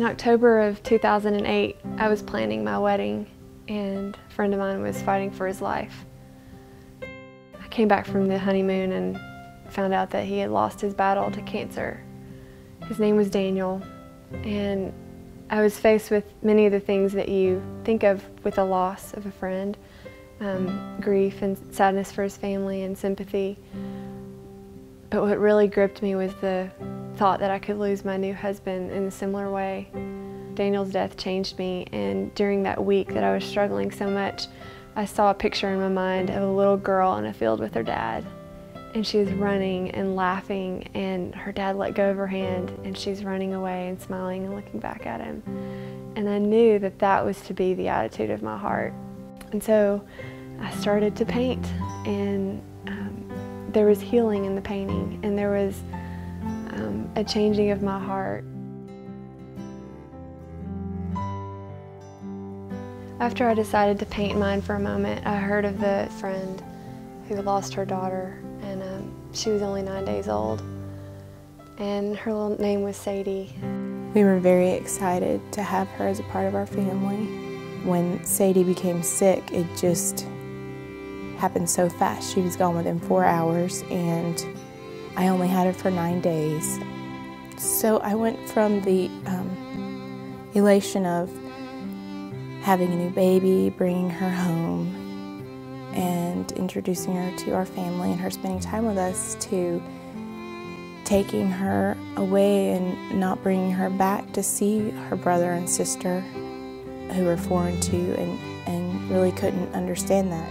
In October of 2008, I was planning my wedding, and a friend of mine was fighting for his life. I came back from the honeymoon and found out that he had lost his battle to cancer. His name was Daniel, and I was faced with many of the things that you think of with a loss of a friend, grief and sadness for his family and sympathy. But what really gripped me was the thought that I could lose my new husband in a similar way. Daniel's death changed me, and during that week that I was struggling so much, I saw a picture in my mind of a little girl in a field with her dad. And she was running and laughing, and her dad let go of her hand, and she's running away and smiling and looking back at him. And I knew that that was to be the attitude of my heart. And so I started to paint, and there was healing in the painting, and there was a changing of my heart. After I decided to paint mine for a moment, I heard of the friend who lost her daughter, and she was only 9 days old, and her little name was Sadie. We were very excited to have her as a part of our family. When Sadie became sick, it just happened so fast. She was gone within 4 hours, and I only had her for 9 days. So I went from the elation of having a new baby, bringing her home, and introducing her to our family and her spending time with us, to taking her away and not bringing her back to see her brother and sister who were foreign to and really couldn't understand that.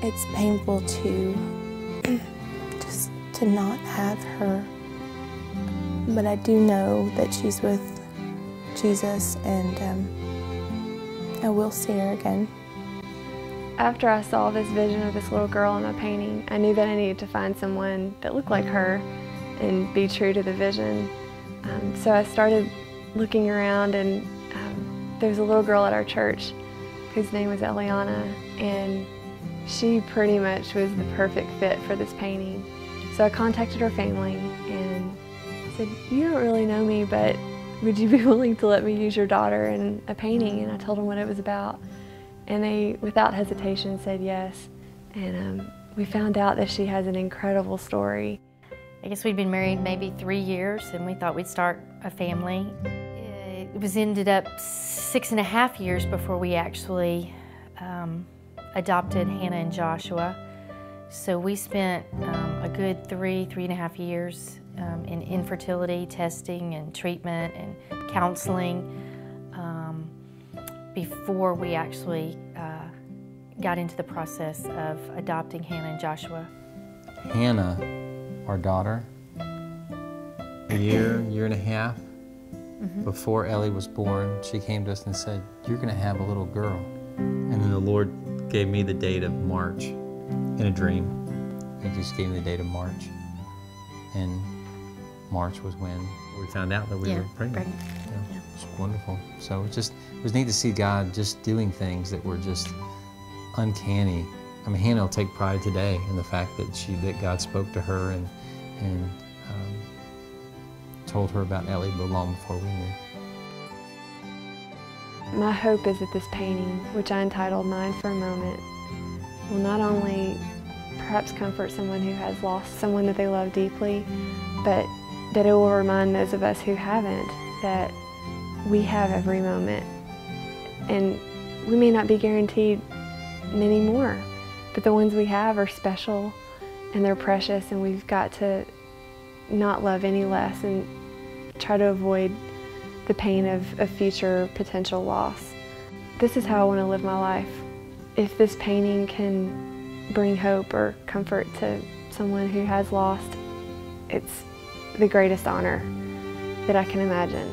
It's painful to just to not have her, but I do know that she's with Jesus, and I will see her again. After I saw this vision of this little girl in my painting, I knew that I needed to find someone that looked like her and be true to the vision. So I started looking around, and there was a little girl at our church whose name was Eliana, and she pretty much was the perfect fit for this painting. So I contacted her family and I said, "You don't really know me, but would you be willing to let me use your daughter in a painting?" And I told them what it was about. And they, without hesitation, said yes. And we found out that she has an incredible story. I guess we'd been married maybe 3 years, and we thought we'd start a family. It was ended up 6.5 years before we actually adopted Hannah and Joshua. So we spent a good 3.5 years in infertility testing and treatment and counseling before we actually got into the process of adopting Hannah and Joshua. Hannah, our daughter, a year and a half before Ellie was born, she came to us and said, "You're going to have a little girl." And then the Lord gave me the date of March in a dream. He just gave me the date of March. And March was when we found out that we were pregnant. Yeah. It's wonderful. So it was neat to see God just doing things that were just uncanny. I mean, Hannah will take pride today in the fact that God spoke to her and told her about Ellie long before we knew. My hope is that this painting, which I entitled Mine for a Moment, will not only perhaps comfort someone who has lost someone that they love deeply, but that it will remind those of us who haven't that we have every moment. And we may not be guaranteed many more, but the ones we have are special and they're precious, and we've got to not love any less and try to avoid the pain of a future potential loss. This is how I want to live my life. If this painting can bring hope or comfort to someone who has lost, it's the greatest honor that I can imagine.